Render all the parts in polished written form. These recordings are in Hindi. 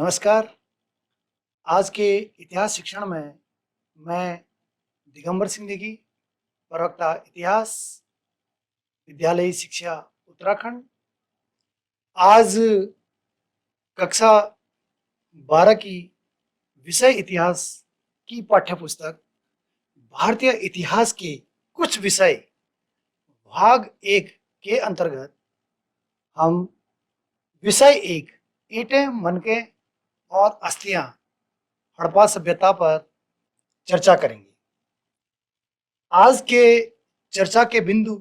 नमस्कार। आज के इतिहास शिक्षण में मैं दिगंबर सिंह नेगी, प्रवक्ता इतिहास, विद्यालयी शिक्षा उत्तराखंड। आज कक्षा 12 की विषय इतिहास की पाठ्यपुस्तक भारतीय इतिहास के कुछ विषय भाग 1 के अंतर्गत हम विषय 1 ईंटें, मनके और अस्थियां हड़प्पा सभ्यता पर चर्चा करेंगे। आज के चर्चा के बिंदु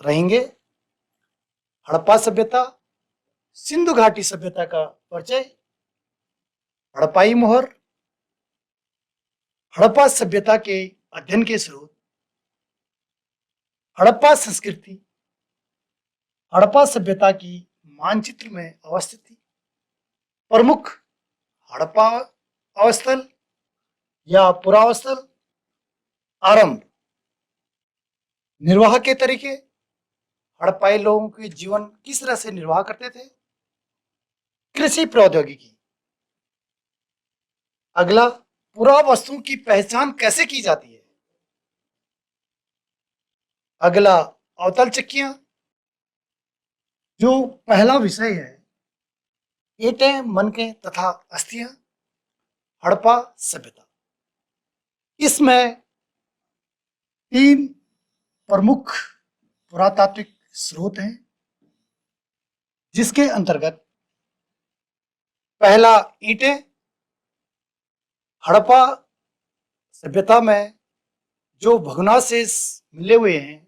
रहेंगे हड़प्पा सभ्यता, सिंधु घाटी सभ्यता का परिचय, हड़प्पाई मोहर, हड़प्पा सभ्यता के अध्ययन के स्रोत, हड़प्पा संस्कृति, हड़प्पा सभ्यता की मानचित्र में अवस्थिति, प्रमुख हड़प्पा अवस्थल या पुरावस्थल, आरंभ, निर्वाह के तरीके, हड़प्पाई लोगों के जीवन किस तरह से निर्वाह करते थे, कृषि प्रौद्योगिकी। अगला, पुरावस्तुओं की पहचान कैसे की जाती है। अगला, अवतल चक्कियां। जो पहला विषय है, ईंटें, मनके तथा अस्थियां, हड़प्पा सभ्यता। इसमें 3 प्रमुख पुरातात्विक स्रोत हैं, जिसके अंतर्गत पहला ईंटें। हड़प्पा सभ्यता में जो भग्नावशेष मिले हुए हैं,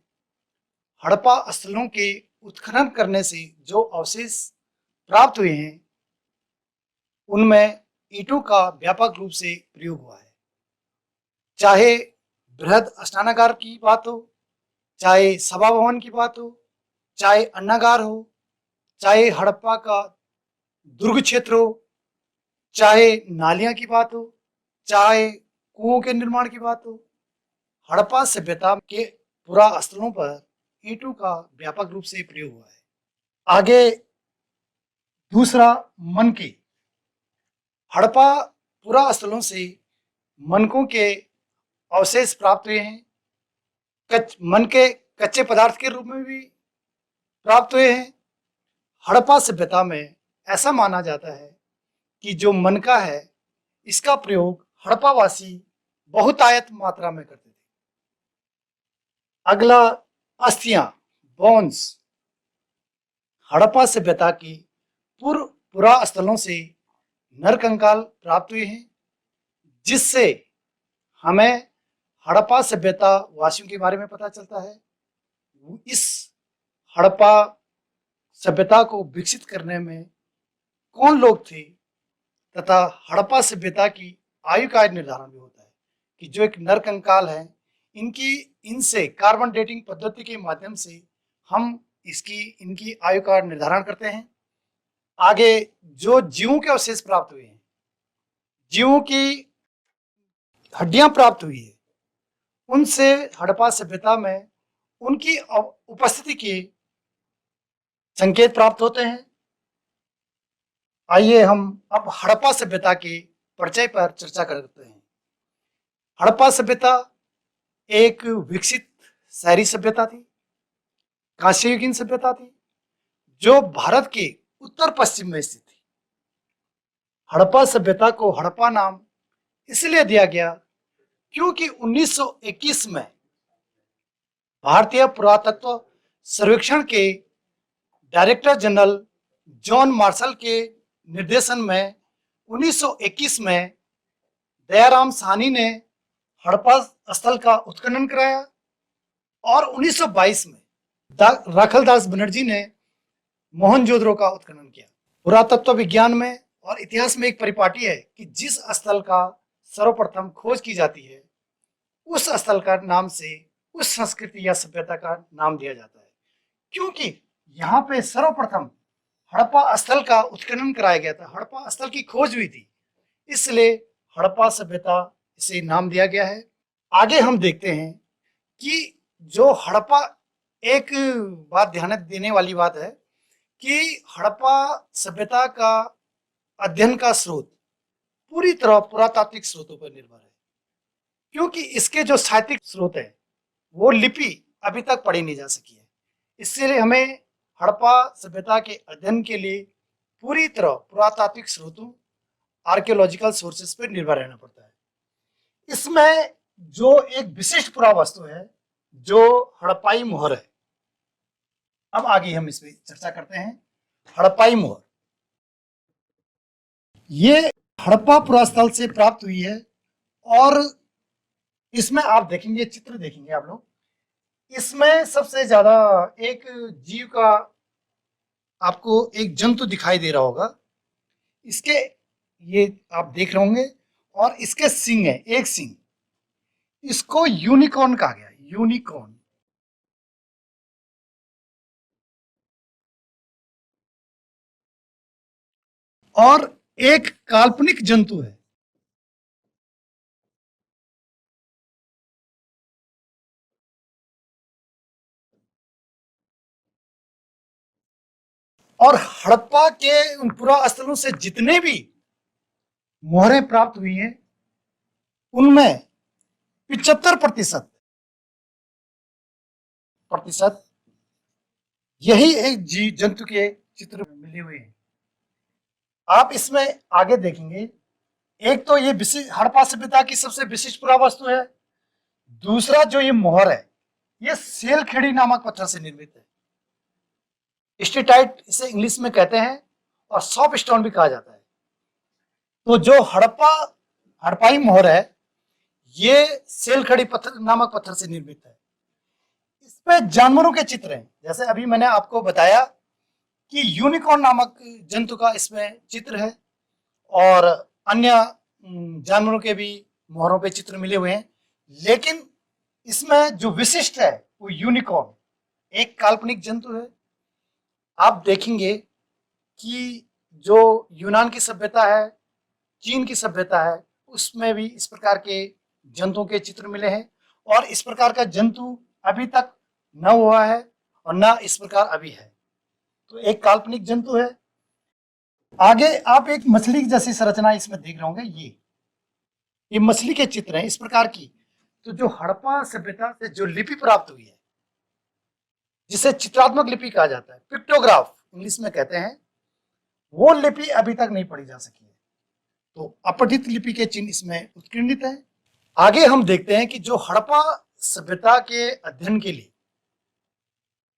हड़प्पा स्थलों के उत्खनन करने से जो अवशेष प्राप्त हुए हैं, उनमें ईंटों का व्यापक रूप से प्रयोग हुआ है। चाहे बृहद स्नानागार की बात हो, चाहे सभा भवन की बात हो, चाहे अन्नागार हो, चाहे हड़प्पा का दुर्ग क्षेत्र हो, चाहे नालियां की बात हो, चाहे कुओं के निर्माण की बात हो, हड़प्पा सभ्यता के पुरा स्थलों पर ईंटों का व्यापक रूप से प्रयोग हुआ है। आगे दूसरा, मनके। हड़प्पा पुरा स्थलों से मनकों के अवशेष प्राप्त हुए हैं। मनके कच्चे पदार्थ के रूप में भी प्राप्त हुए हैं। हड़प्पा सभ्यता में ऐसा माना जाता है कि जो मनका है, इसका प्रयोग हड़प्पावासी बहुतायत मात्रा में करते थे। अगला, अस्थियां, बोन्स। हड़प्पा सभ्यता की पुरा स्थलों से नरकंकाल प्राप्त हुए हैं, जिससे हमें हड़प्पा सभ्यता वासियों के बारे में पता चलता है। इस हड़प्पा सभ्यता को विकसित करने में कौन लोग थे, तथा हड़प्पा सभ्यता की आयु का निर्धारण भी होता है कि जो एक नरकंकाल है, इनसे कार्बन डेटिंग पद्धति के माध्यम से हम इनकी आयु का निर्धारण करते हैं। आगे जो जीवों के अवशेष प्राप्त हुए हैं, जीवों की हड्डियां प्राप्त हुई है, उनसे हड़प्पा सभ्यता में उनकी उपस्थिति के संकेत प्राप्त होते हैं। आइए हम अब हड़प्पा सभ्यता के परिचय पर चर्चा करते हैं। हड़प्पा सभ्यता एक विकसित शहरी सभ्यता थी, कांस्ययुगीन सभ्यता थी, जो भारत के उत्तर पश्चिम में स्थित थी। हड़प्पा सभ्यता को हड़प्पा नाम इसलिए दिया गया क्योंकि 1921 में भारतीय पुरातत्व सर्वेक्षण के डायरेक्टर जनरल जॉन मार्शल के निर्देशन में 1921 में दयाराम साहनी ने हड़प्पा स्थल का उत्खनन कराया और 1922 में राखलदास बनर्जी ने मोहनजोदड़ो का उत्खनन किया। पुरातत्व विज्ञान में और इतिहास में एक परिपाटी है कि जिस स्थल का सर्वप्रथम खोज की जाती है, उस स्थल का नाम से उस संस्कृति या सभ्यता का नाम दिया जाता है। क्योंकि यहाँ पे सर्वप्रथम हड़प्पा स्थल का उत्खनन कराया गया था, हड़प्पा स्थल की खोज हुई थी, इसलिए हड़प्पा सभ्यता इसे नाम दिया गया है। आगे हम देखते हैं कि जो हड़प्पा, एक बात ध्यान देने वाली बात है कि हड़प्पा सभ्यता का अध्ययन का स्रोत पूरी तरह पुरातात्विक स्रोतों पर निर्भर है, क्योंकि इसके जो साहित्यिक स्रोत है वो लिपि अभी तक पढ़ी नहीं जा सकी है। इसलिए हमें हड़प्पा सभ्यता के अध्ययन के लिए पूरी तरह पुरातात्विक स्रोतों, आर्कियोलॉजिकल सोर्सेस पर निर्भर रहना पड़ता है। इसमें जो एक विशिष्ट पुरावस्तु है जो हड़प्पाई मोहर है। अब आगे हम इस पर चर्चा करते हैं। हड़प्पाई मोहर ये हड़प्पा पुरास्थल से प्राप्त हुई है और इसमें आप देखेंगे, चित्र देखेंगे आप लोग, इसमें सबसे ज्यादा एक जीव का आपको एक जंतु दिखाई दे रहा होगा। इसके ये आप देख रहे होंगे और इसके सिंग है, एक सिंग। इसको यूनिकॉर्न कहा गया, यूनिकॉर्न। और एक काल्पनिक जंतु है। और हड़प्पा के उन पुरा स्थलों से जितने भी मोहरें प्राप्त हुई हैं उनमें 75% यही एक जीव जंतु के चित्र मिले हुए हैं। आप इसमें आगे देखेंगे, एक तो ये हड़प्पा सभ्यता की सबसे विशिष्ट पुरावस्तु है। दूसरा जो ये मोहर है ये सेलखेड़ी नामक पत्थर से निर्मित है। स्टेटाइट इसे इंग्लिश में कहते हैं और सॉप स्टोन भी कहा जाता है। तो जो हड़प्पाई मोहर है ये सेलखड़ी पत्थर नामक पत्थर से निर्मित है। इसमें जानवरों के चित्र हैं, जैसे अभी मैंने आपको बताया कि यूनिकॉर्न नामक जंतु का इसमें चित्र है और अन्य जानवरों के भी मोहरों पे चित्र मिले हुए हैं। लेकिन इसमें जो विशिष्ट है वो यूनिकॉर्न, एक काल्पनिक जंतु है। आप देखेंगे कि जो यूनान की सभ्यता है, चीन की सभ्यता है, उसमें भी इस प्रकार के जंतुओं के चित्र मिले हैं और इस प्रकार का जंतु अभी तक न हुआ है और न इस प्रकार अभी है। तो एक काल्पनिक जंतु है। आगे आप एक मछली जैसी संरचना इसमें देख रहे होंगे, ये मछली के चित्र हैं इस प्रकार की। तो जो हड़प्पा सभ्यता से जो लिपि प्राप्त हुई है जिसे चित्रात्मक लिपि कहा जाता है, पिक्टोग्राफ इंग्लिश में कहते हैं, वो लिपि अभी तक नहीं पढ़ी जा सकी है। तो अपठित लिपि के चिन्ह इसमें उत्कीर्णित है। आगे हम देखते हैं कि जो हड़प्पा सभ्यता के अध्ययन के लिए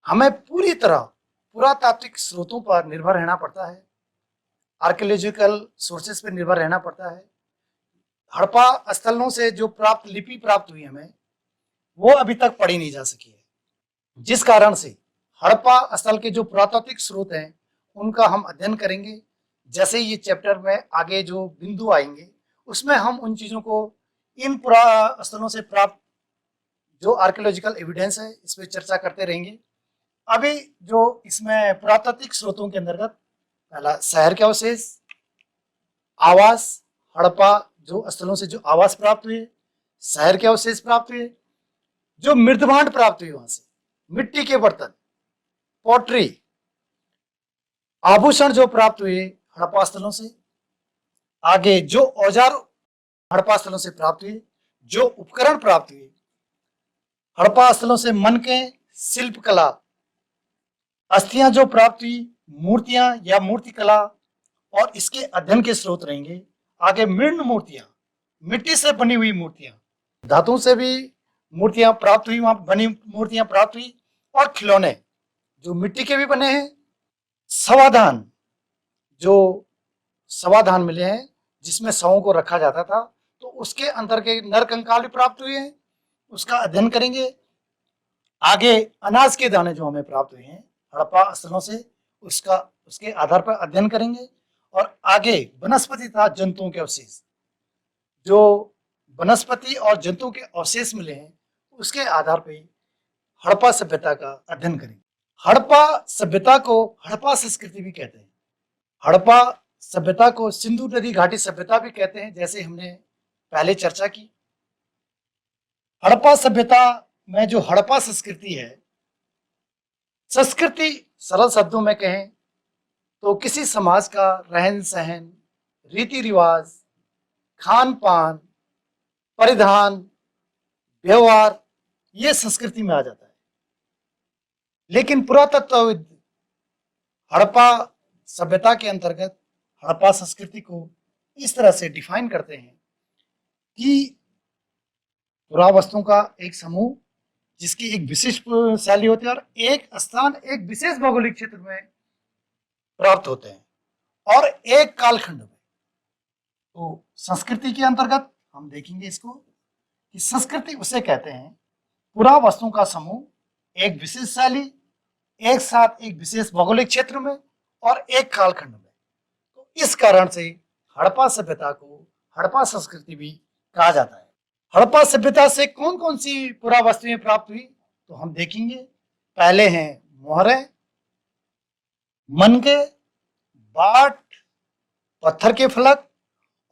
हमें पूरी तरह पुरातात्विक स्रोतों पर निर्भर रहना पड़ता है, आर्कियोलॉजिकल सोर्सेस पर निर्भर रहना पड़ता है। हड़प्पा स्थलों से जो लिपि प्राप्त हुई हमें वो अभी तक पढ़ी नहीं जा सकी है, जिस कारण से हड़प्पा स्थल के जो पुरातात्विक स्रोत हैं उनका हम अध्ययन करेंगे। जैसे ये चैप्टर में आगे जो बिंदु आएंगे उसमें हम उन चीजों को, इन पुरा स्थलों से प्राप्त जो आर्कियोलॉजिकल एविडेंस है इस पर चर्चा करते रहेंगे। अभी जो इसमें पुरातात्विक स्रोतों के अंतर्गत पहला शहर के अवशेष, आवास, हड़प्पा जो स्थलों से जो आवास प्राप्त हुए, शहर के अवशेष प्राप्त हुए, जो मृदभांड प्राप्त हुए वहां से, मिट्टी के बर्तन, पोट्री, आभूषण जो प्राप्त हुए हड़प्पा स्थलों से, आगे जो औजार हड़प्पा स्थलों से प्राप्त हुए, जो उपकरण प्राप्त हुए हड़प्पा स्थलों से, मन के शिल्प कला, अस्थियां जो प्राप्त हुई, मूर्तियां या मूर्ति कला और इसके अध्ययन के स्रोत रहेंगे। आगे मृण मूर्तियां, मिट्टी से बनी हुई मूर्तियां, धातु से भी मूर्तियां प्राप्त हुई, वहां बनी मूर्तियां प्राप्त हुई, और खिलौने जो मिट्टी के भी बने हैं, सवाधान जो सवाधान मिले हैं जिसमें शवों को रखा जाता था, तो उसके अंदर के नर कंकाल भी प्राप्त हुए हैं, उसका अध्ययन करेंगे। आगे अनाज के दाने जो हमें प्राप्त हुए हैं हड़प्पा स्थलों से, उसके आधार पर अध्ययन करेंगे। और आगे वनस्पति तथा जंतुओं के अवशेष, जो वनस्पति और जंतुओं के अवशेष मिले हैं उसके आधार पर हड़प्पा सभ्यता का अध्ययन करेंगे। हड़प्पा सभ्यता को हड़प्पा संस्कृति भी कहते हैं। हड़प्पा सभ्यता को सिंधु नदी घाटी सभ्यता भी कहते हैं, जैसे हमने पहले चर्चा की। हड़प्पा सभ्यता में जो हड़प्पा संस्कृति है, संस्कृति सरल शब्दों में कहें तो किसी समाज का रहन सहन, रीति रिवाज, खान पान, परिधान, व्यवहार, ये संस्कृति में आ जाता है। लेकिन पुरातत्वविद हड़प्पा सभ्यता के अंतर्गत हड़प्पा संस्कृति को इस तरह से डिफाइन करते हैं कि पुरावस्तुओं का एक समूह जिसकी एक विशिष्ट शैली होती है और एक स्थान एक विशेष भौगोलिक क्षेत्र में प्राप्त होते हैं और एक कालखंड में। तो संस्कृति के अंतर्गत हम देखेंगे इसको कि संस्कृति उसे कहते हैं पुरावस्तुओं का समूह एक विशेष शैली, एक साथ एक विशेष भौगोलिक क्षेत्र में और एक कालखंड में। तो इस कारण से हड़प्पा सभ्यता को हड़प्पा संस्कृति भी कहा जाता है। हड़प्पा सभ्यता से कौन कौन सी पुरावस्तुएं प्राप्त हुई तो हम देखेंगे। पहले हैं मोहरें, मनके, बाट, पत्थर के फलक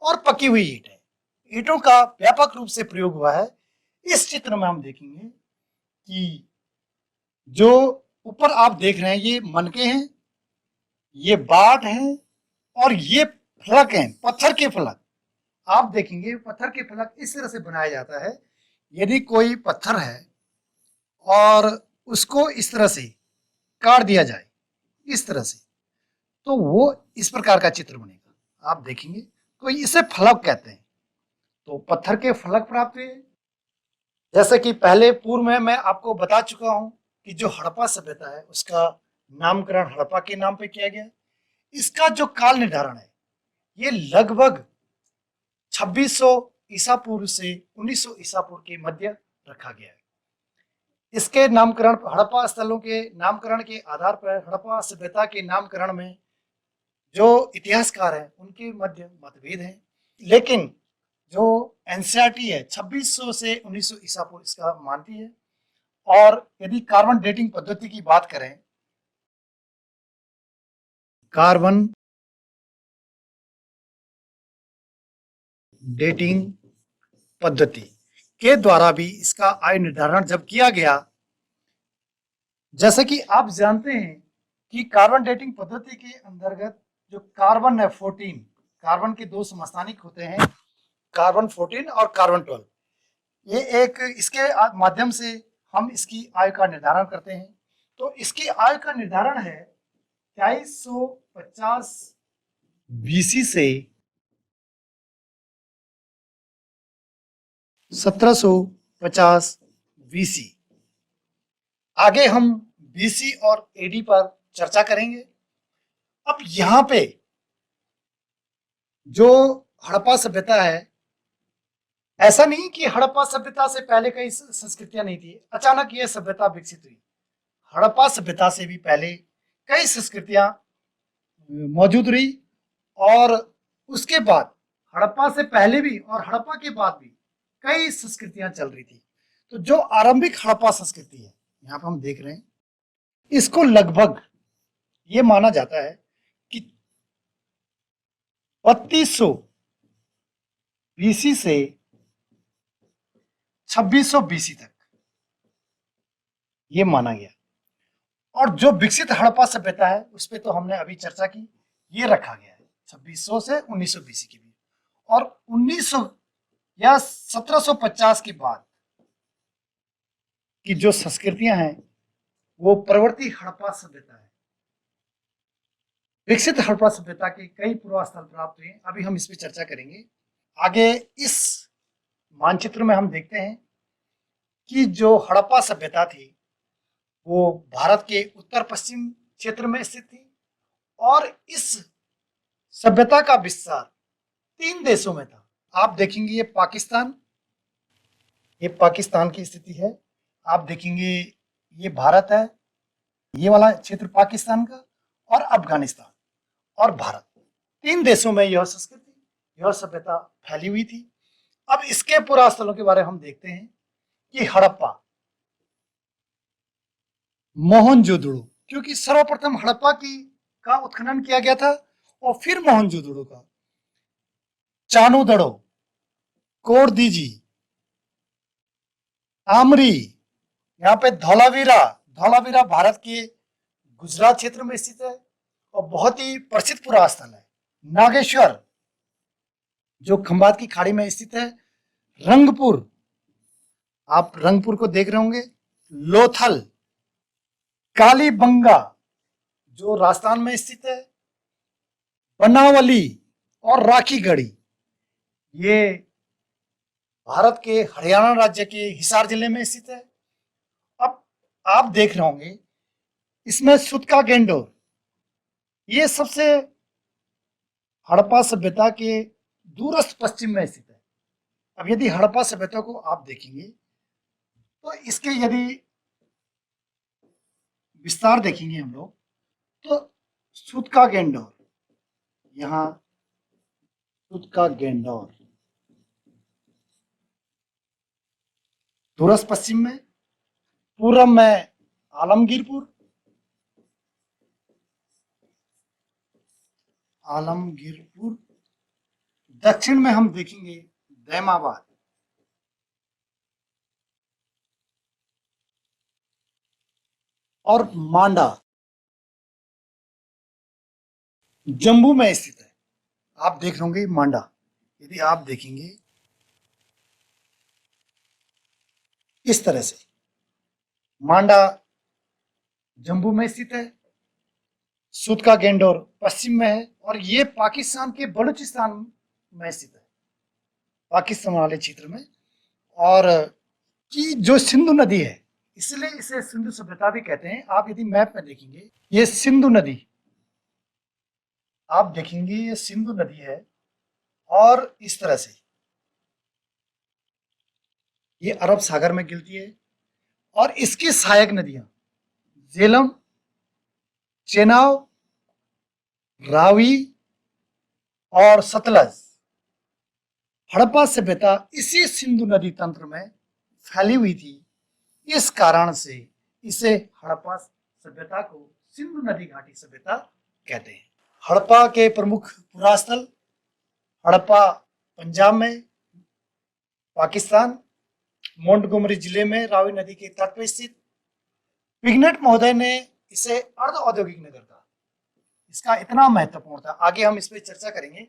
और पकी हुई ईंटें। ईंटों का व्यापक रूप से प्रयोग हुआ है। इस चित्र में हम देखेंगे कि जो ऊपर आप देख रहे हैं ये मनके हैं, ये बाट हैं और ये फलक हैं, पत्थर के फलक। आप देखेंगे पत्थर के फलक इस तरह से बनाया जाता है। यदि कोई पत्थर है और उसको इस तरह से काट दिया जाए इस तरह से, तो वो इस प्रकार का चित्र बनेगा। आप देखेंगे तो इसे फलक कहते हैं। तो पत्थर के फलक प्राप्त हुए। जैसे कि पहले पूर्व में मैं आपको बता चुका हूं कि जो हड़प्पा सभ्यता है उसका नामकरण हड़प्पा के नाम पे किया गया। इसका जो काल निर्धारण है ये लगभग 2600 ईसा पूर्व से 1900 ईसा पूर्व के मध्य रखा गया है। इसके नामकरण हड़प्पा स्थलों के नामकरण के आधार पर हड़प्पा सभ्यता के नामकरण में जो इतिहासकार हैं उनके मध्य मतभेद हैं। लेकिन जो एनसीईआरटी है 2600 से 1900 ईसा पूर्व इसका मानती है। और यदि कार्बन डेटिंग पद्धति की बात करें, कार्बन डेटिंग पद्धति के द्वारा भी इसका आयु निर्धारण जब किया गया, जैसे कि आप जानते हैं कि कार्बन डेटिंग पद्धति के अंतर्गत जो कार्बन है 14, कार्बन के दो समस्थानिक होते हैं, कार्बन 14 और कार्बन 12। ये एक इसके माध्यम से हम इसकी आयु का निर्धारण करते हैं। तो इसकी आयु का निर्धारण है 2250 बीसी से 1750 बीसी। आगे हम बीसी और एडी पर चर्चा करेंगे। अब यहां पे जो हड़प्पा सभ्यता है, ऐसा नहीं कि हड़प्पा सभ्यता से पहले कई संस्कृतियां नहीं थी, अचानक यह सभ्यता विकसित हुई। हड़प्पा सभ्यता से भी पहले कई संस्कृतियां मौजूद रही और उसके बाद हड़प्पा से पहले भी और हड़प्पा के बाद भी कई संस्कृतियां चल रही थी। तो जो आरंभिक हड़प्पा संस्कृति है यहाँ पर हम देख रहे हैं, इसको लगभग ये माना जाता है कि 3200 बीसी से 2600 बीसी तक ये माना गया। और जो विकसित हड़प्पा सभ्यता है उस पर तो हमने अभी चर्चा की, ये रखा गया है 2600 से 1900 बीसी के बीच। और 1900 या 1750 के बाद की जो संस्कृतियां हैं वो प्रवर्ती हड़प्पा सभ्यता है। विकसित हड़प्पा सभ्यता के कई पूर्वास्थल प्राप्त हुए, अभी हम इस पर चर्चा करेंगे। आगे इस मानचित्र में हम देखते हैं कि जो हड़प्पा सभ्यता थी वो भारत के उत्तर पश्चिम क्षेत्र में स्थित थी और इस सभ्यता का विस्तार 3 देशों में था। आप देखेंगे ये पाकिस्तान की स्थिति है। आप देखेंगे ये भारत है, ये वाला क्षेत्र पाकिस्तान का, और अफगानिस्तान और भारत, 3 देशों में यह संस्कृति यह सभ्यता फैली हुई थी। अब इसके पुरास्थलों के बारे में हम देखते हैं कि हड़प्पा, मोहनजोदड़ो, क्योंकि सर्वप्रथम हड़प्पा का उत्खनन किया गया था और फिर मोहनजोदड़ो का, चानोदड़ो, कोरदीजी, आमरी, यहाँ पे धौलावीरा भारत के गुजरात क्षेत्र में स्थित है और बहुत ही प्रसिद्ध पुरास्थल है। नागेश्वर जो खंबात की खाड़ी में स्थित है। रंगपुर, आप रंगपुर को देख रहे होंगे। लोथल, कालीबंगा जो राजस्थान में स्थित है। बनावली और राखीगढ़ी ये भारत के हरियाणा राज्य के हिसार जिले में स्थित है। अब आप देख रहे होंगे इसमें सुतका गेंडोर, ये सबसे हड़प्पा सभ्यता के दूरस्थ पश्चिम में स्थित है। अब यदि हड़प्पा सभ्यता को आप देखेंगे तो इसके यदि विस्तार देखेंगे हम लोग तो सुतका गेंडोर, यहाँ सुतका गेंडोर दूरस्थ पश्चिम में, पूर्व में आलमगीरपुर, आलमगीरपुर, दक्षिण में हम देखेंगे दैमाबाद, और मांडा जम्मू में स्थित है। आप देख रहे होंगे मांडा, यदि आप देखेंगे इस तरह से, मांडा जम्मू में स्थित है, सुतका गेंडोर पश्चिम में है, और ये पाकिस्तान के बलूचिस्तान में स्थित है, पाकिस्तान वाले क्षेत्र में। और की जो सिंधु नदी है, इसलिए इसे सिंधु सभ्यता भी कहते हैं। आप यदि मैप में देखेंगे ये सिंधु नदी, आप देखेंगे ये सिंधु नदी है, और इस तरह से ये अरब सागर में गिरती है। और इसकी सहायक नदियां झेलम, चेनाब, रावी और सतलज। हड़प्पा सभ्यता इसी सिंधु नदी तंत्र में फैली हुई थी, इस कारण से इसे हड़प्पा सभ्यता को सिंधु नदी घाटी सभ्यता कहते हैं। हड़प्पा के प्रमुख पुरास्थल, हड़प्पा पंजाब में, पाकिस्तान, मोंटगोमरी जिले में रावी नदी के तट पर स्थित। पिगनेट महोदय ने इसे अर्ध औद्योगिक नगर कहा। इसका इतना महत्वपूर्ण था, आगे हम इस पर चर्चा करेंगे।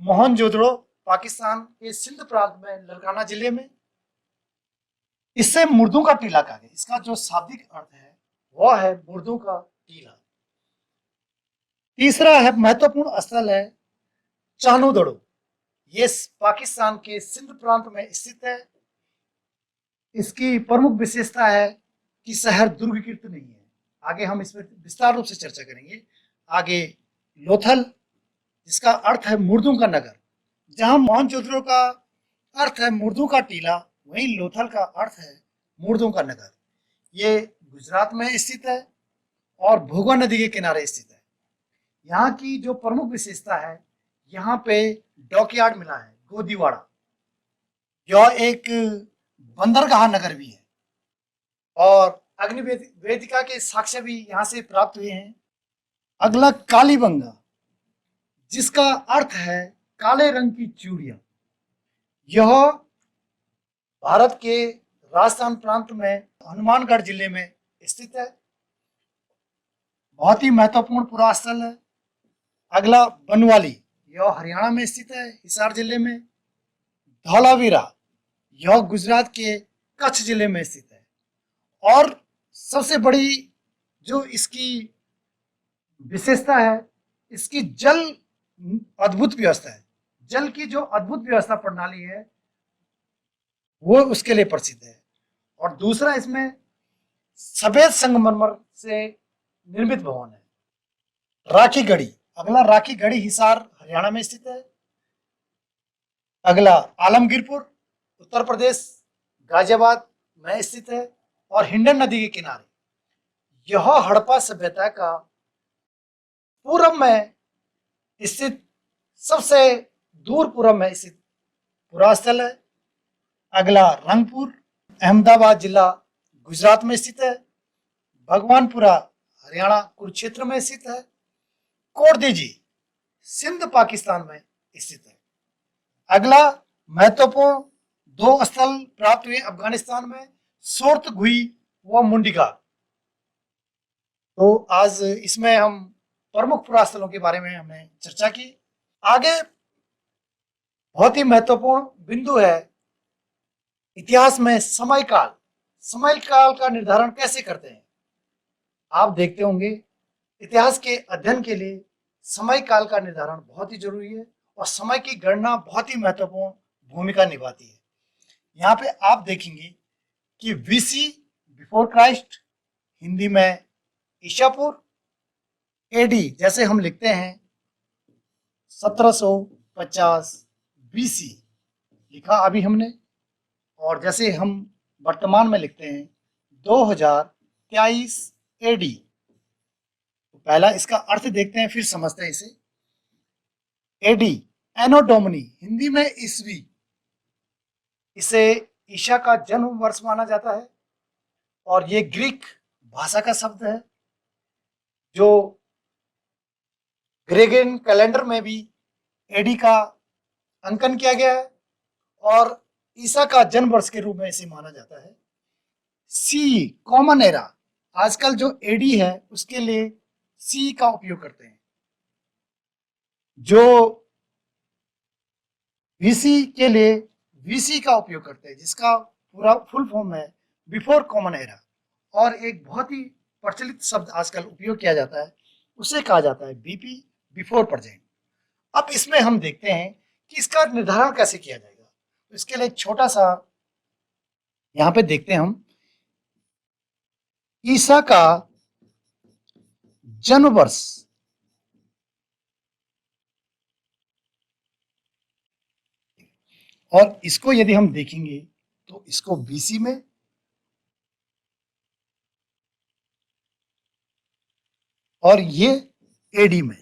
मोहनजोदड़ो पाकिस्तान के सिंध प्रांत में लरकाना जिले में, इससे मुर्दों का टीला कहा गया। इसका जो शाब्दिक अर्थ है वह है मुर्दों का टीला। तीसरा है महत्वपूर्ण स्थल है चानोदड़ो, ये पाकिस्तान के सिंध प्रांत में स्थित है। इसकी प्रमुख विशेषता है कि शहर दुर्गीकृत नहीं है। आगे हम इस पर विस्तार रूप से चर्चा करेंगे। आगे लोथल, जिसका अर्थ है मुर्दों का नगर। जहां मोहनजोदड़ो का अर्थ है मुर्दों का टीला, वहीं लोथल का अर्थ है मुर्दों का नगर। ये गुजरात में स्थित है और भोगा नदी के किनारे स्थित है। यहाँ की जो प्रमुख विशेषता है, यहाँ पे डॉकयार्ड मिला है, गोदीवाड़ा। यह एक बंदरगाह नगर भी है, और अग्नि वेदिका के साक्ष्य भी यहाँ से प्राप्त हुए हैं। अगला कालीबंगा, जिसका अर्थ है काले रंग की चूड़ियां। यह भारत के राजस्थान प्रांत में हनुमानगढ़ जिले में स्थित है, बहुत ही महत्वपूर्ण पुरास्थल है। अगला बनवाली, यह हरियाणा में स्थित है, हिसार जिले में। धौलावीरा, यह गुजरात के कच्छ जिले में स्थित है। और सबसे बड़ी जो इसकी विशेषता है, इसकी जल अद्भुत व्यवस्था है। जल की जो अद्भुत व्यवस्था प्रणाली है वो उसके लिए प्रसिद्ध है। और दूसरा, इसमें सफेद संगमरमर से निर्मित भवन है। राखीगढ़ी, अगला राखीगढ़ी हिसार हरियाणा में स्थित है। अगला आलमगीरपुर उत्तर प्रदेश गाजियाबाद में स्थित है और हिंडन नदी के किनारे। यह हड़प्पा सभ्यता का पूर्व में स्थित सबसे दूर पूर्व में स्थित पुरास्थल है। अगला रंगपुर अहमदाबाद जिला गुजरात में स्थित है। भगवानपुरा हरियाणा कुरुक्षेत्र में स्थित है। कोटदीजी सिंध पाकिस्तान में स्थित है। अगला महत्वपूर्ण दो स्थल प्राप्त हुए अफगानिस्तान में, सोर्तगुई व मुंडिगा। तो आज इसमें हम प्रमुख पुरास्थलों के बारे में हमने चर्चा की। आगे बहुत ही महत्वपूर्ण बिंदु है इतिहास में समय काल का निर्धारण कैसे करते हैं। आप देखते होंगे इतिहास के अध्ययन के लिए समय काल का निर्धारण बहुत ही जरूरी है और समय की गणना बहुत ही महत्वपूर्ण भूमिका निभाती है। यहाँ पे आप देखेंगे कि बीसी बिफोर क्राइस्ट, हिंदी में ईशापुर, एडी जैसे हम लिखते हैं 1750 बीसी लिखा अभी हमने, और जैसे हम वर्तमान में लिखते हैं 2023 एडी। तो पहला इसका अर्थ देखते हैं फिर समझते हैं इसे। एडी एनो डोमिनी, हिंदी में ईसवी, इसे ईशा का जन्म वर्ष माना जाता है और ये ग्रीक भाषा का शब्द है जो ग्रेगोरियन कैलेंडर में भी एडी का अंकन किया गया है और ईसा का जन्म वर्ष के रूप में इसे माना जाता है। सी कॉमन एरा, आजकल जो एडी है उसके लिए सी का उपयोग करते हैं। जो वीसी के लिए वीसी का उपयोग करते हैं जिसका पूरा फुल फॉर्म है बिफोर कॉमन एरा। और एक बहुत ही प्रचलित शब्द आजकल उपयोग किया जाता है उसे कहा जाता है बीपी, बिफोर प्रेजेंट। अब इसमें हम देखते हैं कि इसका निर्धारण कैसे किया जाएगा। तो इसके लिए एक छोटा सा यहां पे देखते हैं हम ईसा का जन्म वर्ष, और इसको यदि हम देखेंगे तो इसको बीसी में और ये एडी में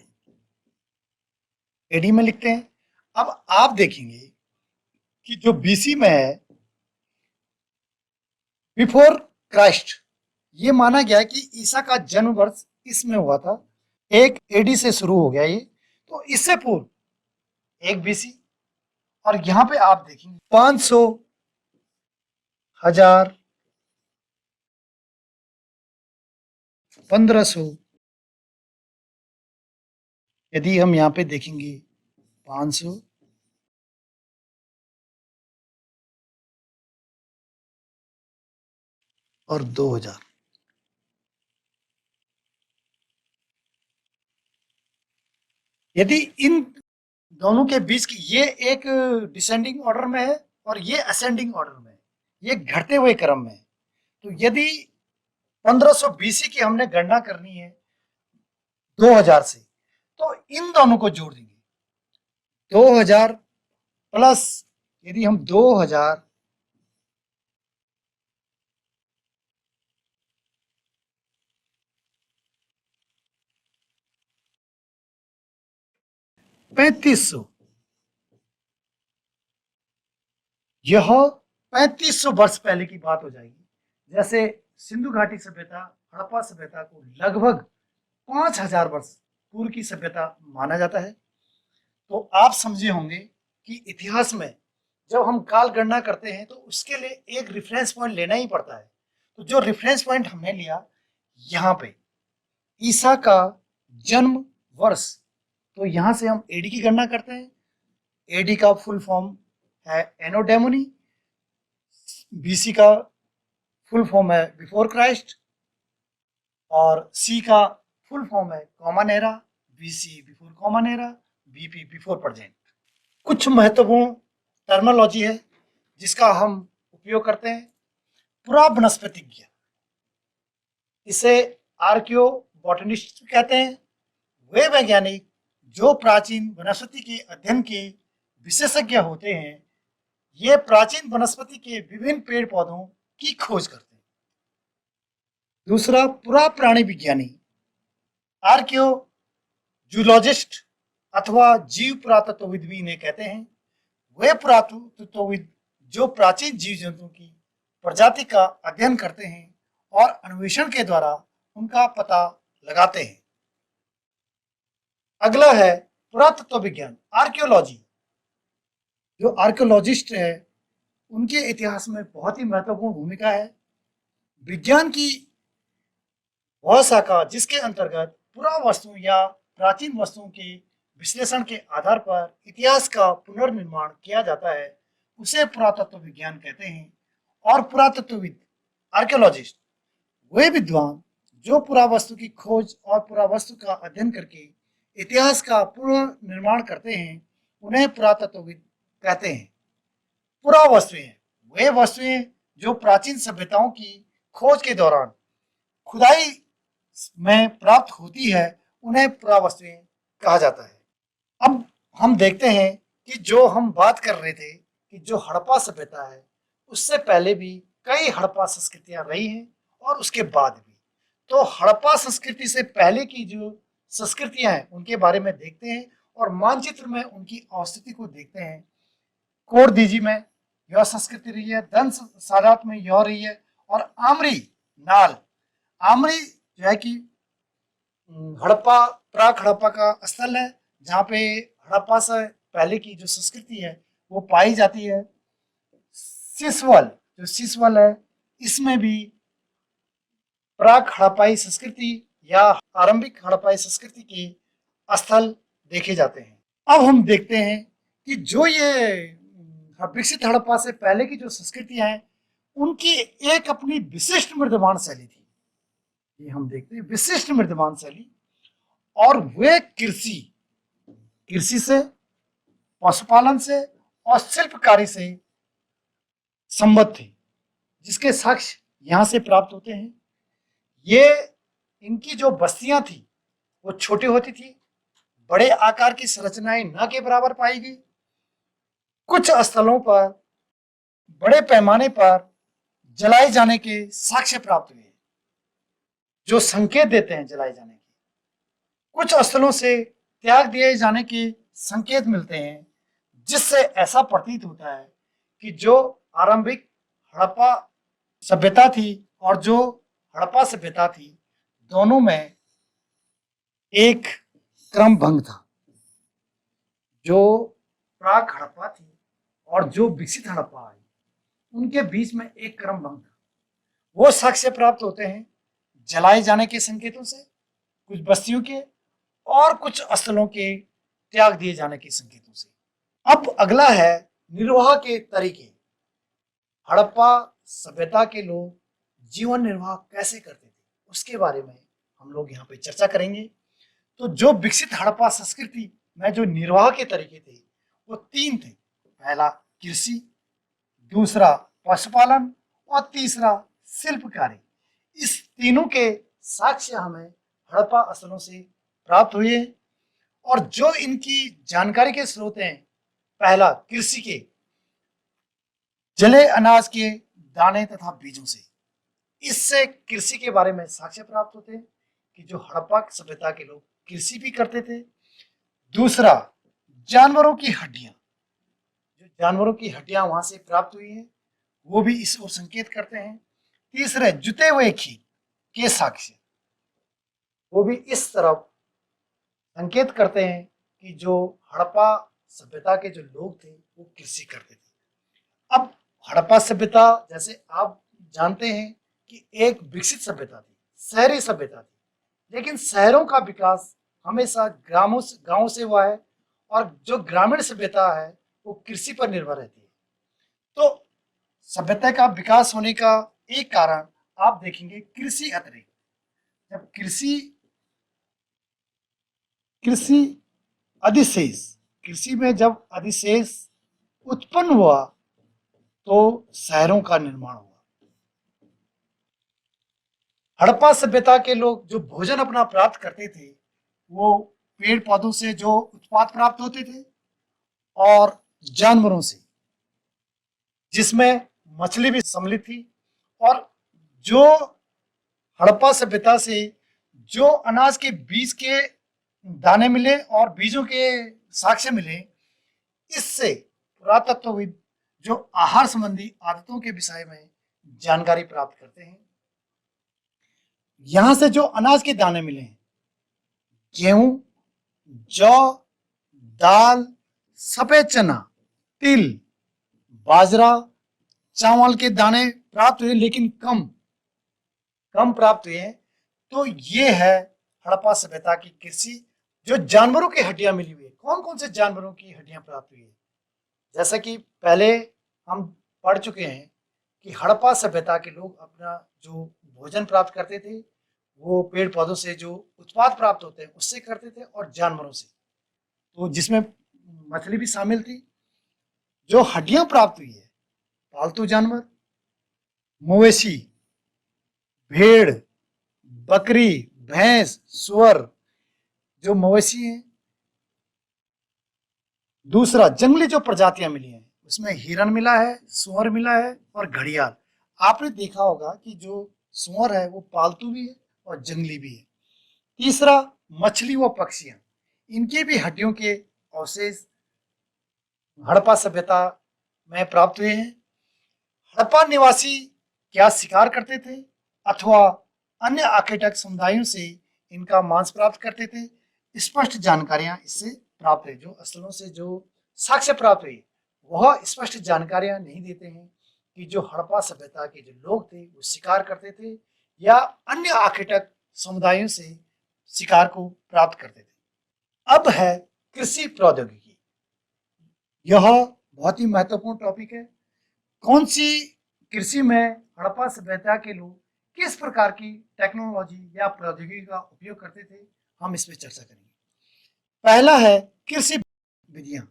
लिखते हैं। अब आप देखेंगे कि जो बीसी में है बिफोर क्राइस्ट, ये माना गया कि ईसा का जन्म वर्ष इसमें हुआ था, एक एडी से शुरू हो गया ये, तो इससे पूर्व एक बीसी। और यहां पे आप देखेंगे 500, 1000, 1500, यदि हम यहां पे देखेंगे 500 और 2000, यदि इन दोनों के बीच की ये एक डिसेंडिंग ऑर्डर में है और ये असेंडिंग ऑर्डर में है, ये घटते हुए क्रम में है। तो यदि 1500 बीसी की हमने गणना करनी है 2000 से, तो इन दोनों को जोड़ देंगे 2000 प्लस, यदि हम 2000 3500, यह 3500 वर्ष पहले की बात हो जाएगी। जैसे सिंधु घाटी सभ्यता, हड़प्पा सभ्यता को लगभग 5000 वर्ष पूर्व की सभ्यता माना जाता है। तो आप समझे होंगे कि इतिहास में जब हम काल गणना करते हैं तो उसके लिए एक रेफरेंस पॉइंट लेना ही पड़ता है। तो जो रेफरेंस पॉइंट हमने लिया यहाँ पे ईसा का जन्म वर्ष, तो यहां से हम एडी की गणना करते हैं। एडी का फुल फॉर्म है एनो डेमोनी, बीसी का फुल फॉर्म है बिफोर क्राइस्ट, और सी का फुल फॉर्म है common era, BC before common era, BP before present. कुछ महत्वपूर्ण टर्मिनोलॉजी है जिसका हम उपयोग करते हैं। पुरावनस्पतिज्ञ, इसे आर्कियो बॉटनिस्ट कहते हैं। वे वैज्ञानिक जो प्राचीन वनस्पति के अध्ययन के विशेषज्ञ होते हैं, ये प्राचीन वनस्पति के विभिन्न पेड़ पौधों की खोज करते हैं। दूसरा पुरा प्राणी विज्ञानी, आर्कियो जूलॉजिस्ट अथवा जीव पुरातत्वविद भी इन्हें कहते हैं। वे पुरातत्वविद जो प्राचीन जीव जंतुओं की प्रजाति का अध्ययन करते हैं और अन्वेषण के द्वारा उनका पता लगाते हैं। अगला है पुरातत्व विज्ञान, आर्कियोलॉजी। जो आर्कियोलॉजिस्ट है उनके इतिहास में बहुत ही महत्वपूर्ण भूमिका है। विज्ञान की वह शाखा जिसके अंतर्गत पुरावस्तु या प्राचीन वस्तुओं के विश्लेषण के आधार पर इतिहास का पुनर्निर्माण किया जाता है, उसे पुरातत्व विज्ञान कहते हैं। और पुरातत्वविद, आर्कियोलॉजिस्ट, वे विद्वान जो पुरावस्तु की खोज और पुरावस्तु का अध्ययन करके इतिहास का पुनर्निर्माण करते हैं, उन्हें पुरातत्वविद कहते हैं। पुरावस्तुएं वे वस्तुएं जो प्राचीन सभ्यताओं की खोज के दौरान खुदाई में प्राप्त होती है, उन्हें पुरावस्तुएं कहा जाता है। अब हम देखते हैं कि जो हम बात कर रहे थे कि जो हड़प्पा सभ्यता है, उससे पहले भी कई हड़प्पा संस्कृतियां रही हैं और उसके बाद भी। तो हड़प्पा संस्कृति से पहले की जो संस्कृतियां हैं उनके बारे में देखते हैं और मानचित्र में उनकी अवस्थिति को देखते हैं। कोरदीजी में यह संस्कृति रही है, दंस सादात में यह रही है, और आमरी नाल, आमरी जो है कि हड़प्पा, प्राक हड़प्पा का स्थल है जहाँ पे हड़प्पा से पहले की जो संस्कृति है वो पाई जाती है। सिसवल, जो सिसवल है, इसमें भी प्राक हड़प्पाई संस्कृति या आरंभिक हड़प्पाई संस्कृति के स्थल देखे जाते हैं। अब हम देखते हैं कि जो ये विकसित हड़प्पा से पहले की जो संस्कृतियां हैं, उनकी एक अपनी विशिष्ट निर्माण शैली थी। ये हम देखते हैं विशिष्ट निर्माण शैली, और वे कृषि से, पशुपालन से और शिल्पकारी से संबद्ध थे, जिसके साक्ष्य यहाँ से प्राप्त होते हैं। ये इनकी जो बस्तियां थी वो छोटी होती थी, बड़े आकार की संरचनाएं न के बराबर पाई गई। कुछ स्थलों पर बड़े पैमाने पर जलाए जाने के साक्ष्य प्राप्त हुए, जो संकेत देते हैं जलाए जाने के। कुछ स्थलों से त्याग दिए जाने के संकेत मिलते हैं, जिससे ऐसा प्रतीत होता है कि जो आरंभिक हड़प्पा सभ्यता थी और जो हड़प्पा सभ्यता थी, दोनों में एक क्रम भंग था। जो प्राक हड़प्पा थी और जो विकसित हड़प्पा आई, उनके बीच में एक क्रम भंग था। वो साक्ष्य प्राप्त होते हैं जलाए जाने के संकेतों से, कुछ बस्तियों के और कुछ स्थलों के त्याग दिए जाने के संकेतों से। अब अगला है निर्वाह के तरीके। हड़प्पा सभ्यता के लोग जीवन निर्वाह कैसे करते थे, उसके बारे में हम लोग यहाँ पे चर्चा करेंगे। तो जो विकसित हड़प्पा संस्कृति में जो निर्वाह के तरीके थे वो तीन थे। पहला कृषि, दूसरा पशुपालन और तीसरा शिल्पकारी। इस तीनों के साक्ष्य हमें हड़प्पा स्थलों से प्राप्त हुए, और जो इनकी जानकारी के स्रोत हैं, पहला कृषि के जले अनाज के दाने तथा बीजों से। इससे कृषि के बारे में साक्ष्य प्राप्त होते हैं कि जो हड़प्पा सभ्यता के लोग कृषि भी करते थे। दूसरा, जानवरों की हड्डियां, जो जानवरों की हड्डियां वहां से प्राप्त हुई हैं, वो भी इस ओर संकेत करते हैं। तीसरे, जुते हुए खेत के साक्ष्य, वो भी इस तरफ संकेत करते हैं कि जो हड़प्पा सभ्यता के जो लोग थे वो कृषि करते थे। अब हड़प्पा सभ्यता, जैसे आप जानते हैं कि एक विकसित सभ्यता थी, शहरी सभ्यता थी, लेकिन शहरों का विकास हमेशा गांवों से हुआ है, और जो ग्रामीण सभ्यता है वो कृषि पर निर्भर रहती है। तो सभ्यता का विकास होने का एक कारण आप देखेंगे कृषि अतिरिक्त। जब कृषि अधिशेष, कृषि में जब अधिशेष उत्पन्न हुआ तो शहरों का निर्माण हुआ। हड़प्पा सभ्यता के लोग जो भोजन अपना प्राप्त करते थे वो पेड़ पौधों से जो उत्पाद प्राप्त होते थे और जानवरों से, जिसमें मछली भी सम्मिलित थी। और जो हड़प्पा सभ्यता से जो अनाज के बीज के दाने मिले और बीजों के साक्ष्य मिले, इससे पुरातत्वविद जो आहार संबंधी आदतों के विषय में जानकारी प्राप्त करते हैं। यहां से जो अनाज के दाने मिले हैं, गेहूं, जौ, दाल, सफेद चना, तिल, बाजरा, चावल के दाने प्राप्त हुए, लेकिन कम प्राप्त हुए हैं। तो ये है हड़प्पा सभ्यता की कृषि जो जानवरों की हड्डियां मिली हुई है, कौन कौन से जानवरों की हड्डियां प्राप्त हुई है? जैसा कि पहले हम पढ़ चुके हैं कि हड़प्पा सभ्यता के लोग अपना जो भोजन प्राप्त करते थे वो पेड़ पौधों से जो उत्पाद प्राप्त होते हैं उससे करते थे और जानवरों से, तो जिसमें मछली भी शामिल थी। जो हड्डियां प्राप्त हुई है, पालतू जानवर, मवेशी, भेड़, बकरी, भैंस, सुअर, जो मवेशी हैं। दूसरा, जंगली जो प्रजातियां मिली हैं उसमें हिरन मिला है, सुअर मिला है और घड़ियाल। आपने देखा होगा कि जो सुअर है वो पालतू भी है और जंगली भी है। तीसरा, मछली व पक्षियां, इनकी भी हड्डियों के अवशेष हड़प्पा सभ्यता में प्राप्त हुए हैं। हड़प्पा निवासी क्या शिकार करते थे अथवा अन्य आखेटक समुदायों से इनका मांस प्राप्त करते थे? स्पष्ट जानकारियां इससे प्राप्त है। जो स्थलों से जो साक्ष्य प्राप्त हुई वह स्पष्ट जानकारियां नहीं देते हैं कि जो हड़प्पा सभ्यता के जो लोग थे वो शिकार करते थे या अन्य आखेटक समुदायों से शिकार को प्राप्त करते थे। अब है कृषि प्रौद्योगिकी। यह बहुत ही महत्वपूर्ण टॉपिक है। कौन सी कृषि में हड़प्पा सभ्यता के लोग किस प्रकार की टेक्नोलॉजी या प्रौद्योगिकी का उपयोग करते थे, हम इस पर चर्चा करेंगे। पहला है कृषि विधियां।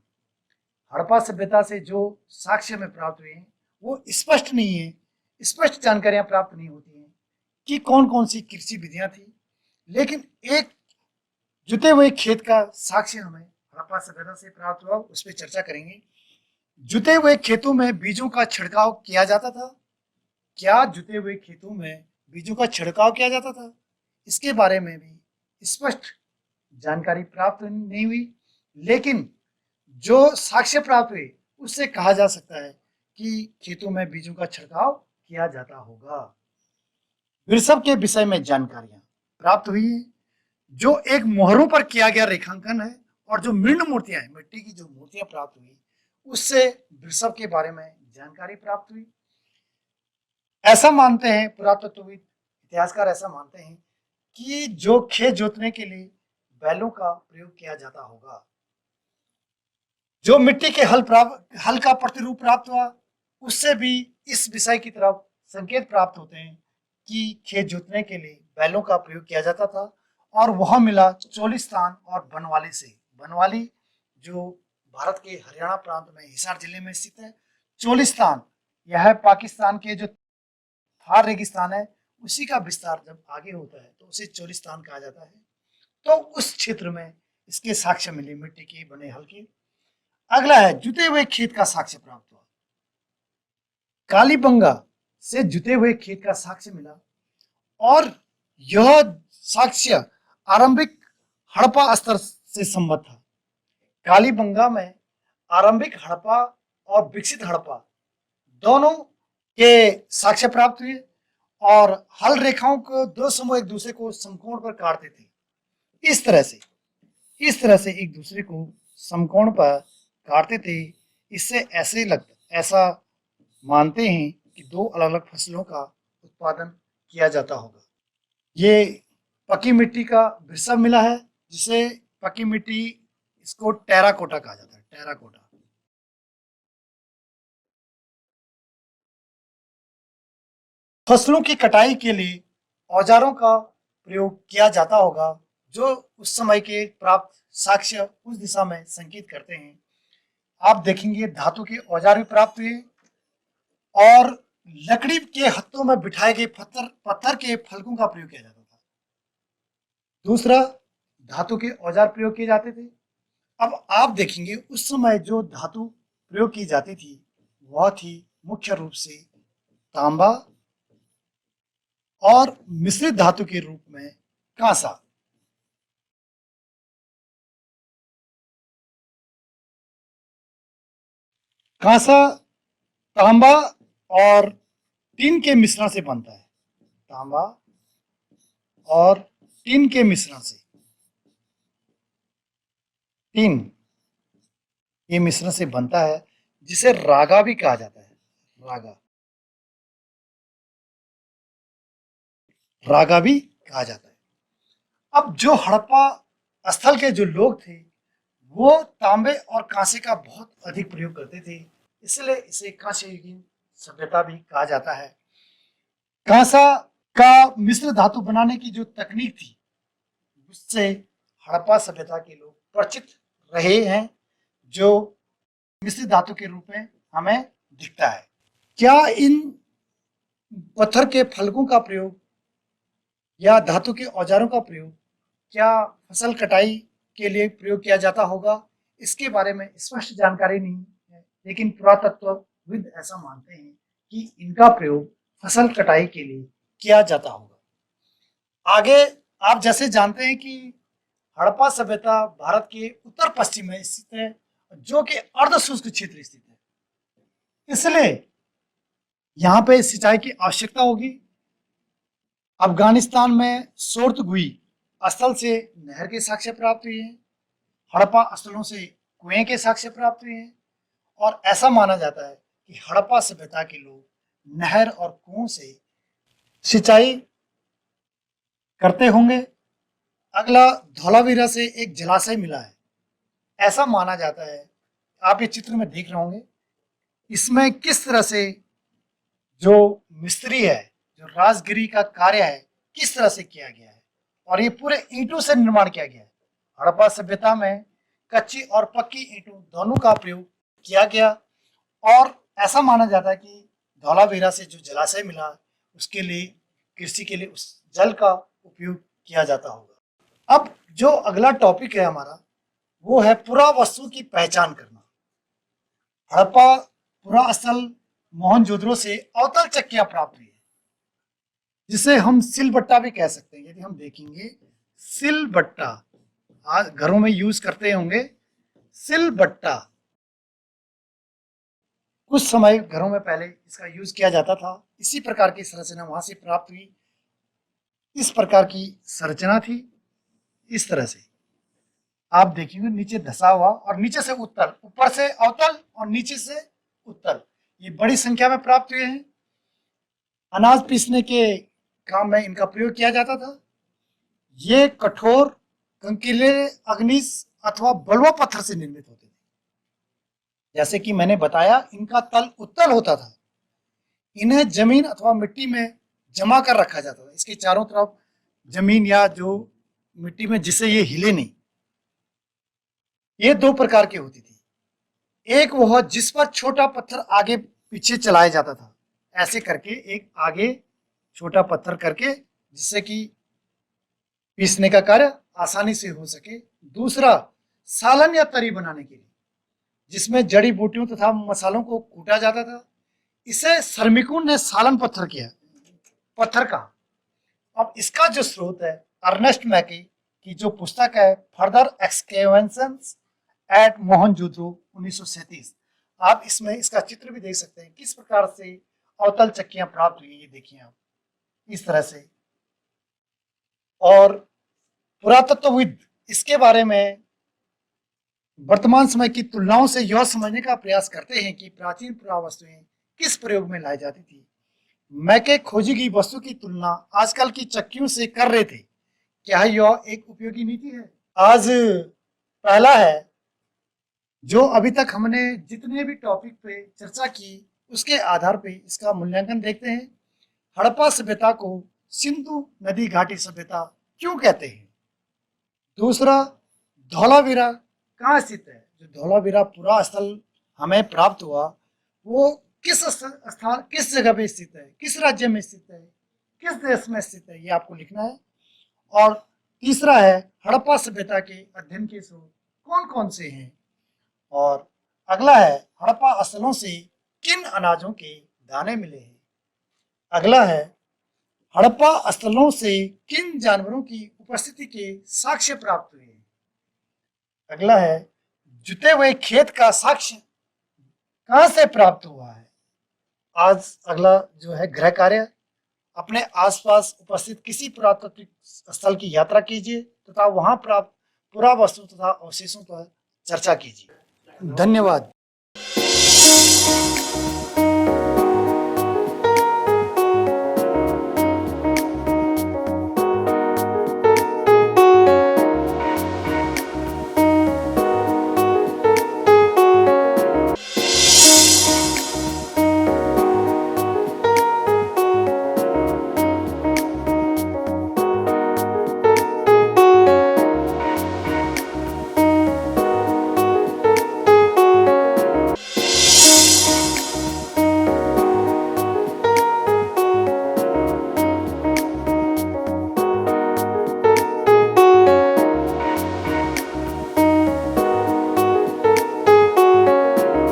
हड़प्पा सभ्यता से जो साक्ष्य में प्राप्त हुए हैं वो स्पष्ट नहीं है, स्पष्ट जानकारियां प्राप्त नहीं होती हैं कि कौन कौन सी कृषि विधियां थी, लेकिन एक जुते हुए खेत का साक्ष्य हमें हड़प्पा सभ्यता से प्राप्त हुआ, उस पर चर्चा करेंगे। जुते हुए खेतों में बीजों का छिड़काव किया जाता था। क्या जुते हुए खेतों में बीजों का छिड़काव किया जाता था? इसके बारे में भी स्पष्ट जानकारी प्राप्त नहीं हुई, लेकिन जो साक्ष्य प्राप्त हुए उससे कहा जा सकता है कि खेतों में बीजों का छिड़काव किया जाता होगा। वृषभ के विषय में जानकारियां प्राप्त हुई है। जो एक मोहरों पर किया गया रेखांकन है और जो मृण मूर्तियां हैं, मिट्टी की जो मूर्तियां प्राप्त हुई, उससे वृषभ के बारे में जानकारी प्राप्त हुई। ऐसा मानते हैं पुरातत्वविद, इतिहासकार ऐसा मानते हैं कि जो खेत जोतने के लिए बैलों का प्रयोग किया जाता होगा। जो मिट्टी के हल का प्रतिरूप प्राप्त हुआ, उससे भी इस विषय की तरफ संकेत प्राप्त होते हैं कि खेत जोतने के लिए बैलों का प्रयोग किया जाता था। और वह मिला चोलिस्तान और बनवाली से। बनवाली जो भारत के हरियाणा प्रांत में हिसार जिले में स्थित है। चोलिस्तान यह पाकिस्तान के जो थार रेगिस्तान है उसी का विस्तार जब आगे होता है तो उसे चोलिस्तान कहा जाता है। तो उस क्षेत्र में इसके साक्ष्य मिले मिट्टी के बने हल के। अगला है जुते हुए खेत का साक्ष्य प्राप्त हुआ। कालीबंगा से जुते हुए खेत का साक्ष्य मिला और यह साक्ष्य आरंभिक हड़प्पा स्तर से संबद्ध था। कालीबंगा में आरंभिक हड़प्पा और विकसित हड़प्पा दोनों के साक्ष्य प्राप्त हुए और हल रेखाओं को दो समूह एक दूसरे को समकोण पर काटते थे। इस तरह से एक दूसरे को समकोण पर काटते थे। इससे ऐसा मानते हैं कि दो अलग अलग फसलों का उत्पादन किया जाता होगा। ये पकी मिट्टी का वृषभ मिला है, जिसे पकी मिट्टी, इसको टेराकोटा कहा जाता है, टेराकोटा। फसलों की कटाई के लिए औजारों का प्रयोग किया जाता होगा, जो उस समय के प्राप्त साक्ष्य उस दिशा में संकेत करते हैं। आप देखेंगे धातु के औजार भी प्राप्त हुए और लकड़ी के हत्थों में बिठाए गए पत्थर के फलकों का प्रयोग किया जाता था। दूसरा, धातु के औजार प्रयोग किए जाते थे। अब आप देखेंगे उस समय जो धातु प्रयोग की जाती थी वह थी मुख्य रूप से तांबा और मिश्रित धातु के रूप में कांसा। कांसा तांबा और टीन के मिश्रण से बनता है। तांबा और टीन के मिश्रण से, टीन ये मिश्रण से बनता है, जिसे रागा भी कहा जाता है। रागा, रागा भी कहा जाता है। अब जो हड़प्पा स्थल के जो लोग थे वो तांबे और कांसे का बहुत अधिक प्रयोग करते थे, इसलिए इसे कांस्य युगीन सभ्यता भी कहा जाता है। कांसा का मिश्र धातु बनाने की जो तकनीक थी उससे हड़प्पा सभ्यता के लोग परिचित रहे हैं, जो मिश्र धातु के रूप में हमें दिखता है। क्या इन पत्थर के फलकों का प्रयोग या धातु के औजारों का प्रयोग क्या फसल कटाई के लिए प्रयोग किया जाता होगा, इसके बारे में स्पष्ट जानकारी नहीं है, लेकिन पुरातत्वविद ऐसा मानते हैं कि इनका प्रयोग फसल कटाई के लिए किया जाता होगा। आगे आप जैसे जानते हैं कि हड़प्पा सभ्यता भारत के उत्तर पश्चिम में स्थित है, जो कि अर्ध शुष्क क्षेत्र स्थित है, इसलिए यहाँ पे सिंचाई की आवश्यकता होगी। अफगानिस्तान में सोर्तगुई स्थल से नहर के साक्ष्य प्राप्त हुए हैं, हड़प्पा स्थलों से कुएं के साक्ष्य प्राप्त हुए हैं, और ऐसा माना जाता है कि हड़प्पा सभ्यता के लोग नहर और कुओं से सिंचाई करते होंगे। अगला धौलावीरा से एक जलाशय मिला है, ऐसा माना जाता है। आप ये चित्र में देख रहे होंगे, इसमें किस तरह से जो मिस्त्री है, जो राजगिरी का कार्य है, किस तरह से किया गया है, और ये पूरे ईंटों से निर्माण किया गया है। हड़प्पा सभ्यता में कच्ची और पक्की ईंटों दोनों का प्रयोग किया गया, और ऐसा माना जाता है कि धौलावीरा से जो जलाशय मिला उसके लिए कृषि के लिए उस जल का उपयोग किया जाता होगा। अब जो अगला टॉपिक है हमारा, वो है पुरावस्तु की पहचान करना। हड़प्पा पुरास्थल मोहनजोदड़ो से अवतल चक्कियां प्राप्त हुई है, जिसे हम सिलबट्टा भी कह सकते हैं। यदि हम देखेंगे सिलबट्टा, आज घरों में यूज करते होंगे सिलबट्टा, कुछ समय घरों में पहले इसका यूज किया जाता था। इसी प्रकार की संरचना वहां से प्राप्त हुई। इस प्रकार की संरचना थी, इस तरह से आप देखेंगे नीचे धसा हुआ और नीचे से उत्तल, ऊपर से अवतल और नीचे से उत्तल, ये बड़ी संख्या में प्राप्त हुए हैं। अनाज पीसने के काम में इनका प्रयोग किया जाता था। ये कठोर कंकीले अग्निज अथवा बलुआ पत्थर से निर्मित होते थे। जैसे कि मैंने बताया, इनका तल उत्तल होता था। इन्हें जमीन अथवा मिट्टी में जमा कर रखा जाता था, इसके चारों तरफ जमीन या जो मिट्टी में, जिससे ये हिले नहीं। ये दो प्रकार की होती थी, एक वह जिस पर छोटा पत्थर आगे पीछे चलाया जाता था, ऐसे करके एक आगे छोटा पत्थर करके, जिससे कि पीसने का कार्य आसानी से हो सके। दूसरा सालन या तरी बनाने के लिए, जिसमें जड़ी बूटियों तथा मसालों को कूटा जाता था। इसे श्रमिकों ने सालन पत्थर किया, पत्थर का। अब इसका जो स्रोत है अर्नेस्ट मैकी की जो पुस्तक है फर्दर एक्सकेवेशंस एट मोहनजोदड़ो 1937, आप इसमें इसका चित्र भी देख सकते हैं, किस प्रकार से अवतल चक्कियां प्राप्त हुई। ये देखिए आप, इस तरह से। और पुरातत्वविद इसके बारे में वर्तमान समय की तुलनाओं से यह समझने का प्रयास करते हैं कि प्राचीन पुरावस्तुएं किस प्रयोग में लाई जाती थी। मैके खोजी गई वस्तु की तुलना आजकल की चक्कियों से कर रहे थे। क्या यह एक उपयोगी नीति है? आज पहला है, जो अभी तक हमने जितने भी टॉपिक पे चर्चा की उसके आधार पे इसका मूल्यांकन देखते हैं। हड़प्पा सभ्यता को सिंधु नदी घाटी सभ्यता क्यों कहते हैं? दूसरा, धौलावीरा कहाँ स्थित है? जो धौलावीरा पूरा स्थल हमें प्राप्त हुआ, वो किस स्थान, किस जगह पे स्थित है, किस राज्य में स्थित है, किस देश में स्थित है, ये आपको लिखना है। और तीसरा है, हड़प्पा सभ्यता के अध्ययन के स्रोत कौन कौन से हैं। और अगला है, हड़प्पा स्थलों से किन अनाजों के दाने मिले हैं। अगला है, हड़प्पा स्थलों से किन जानवरों की उपस्थिति के साक्ष्य प्राप्त हुए हैं। अगला है, जुते हुए खेत का साक्ष्य कहां से प्राप्त हुआ है। आज अगला जो है गृह कार्य, अपने आसपास उपस्थित किसी पुरातात्विक स्थल की यात्रा कीजिए तथा वहां प्राप्त पुरावस्तु तथा अवशेषों पर चर्चा कीजिए। धन्यवाद।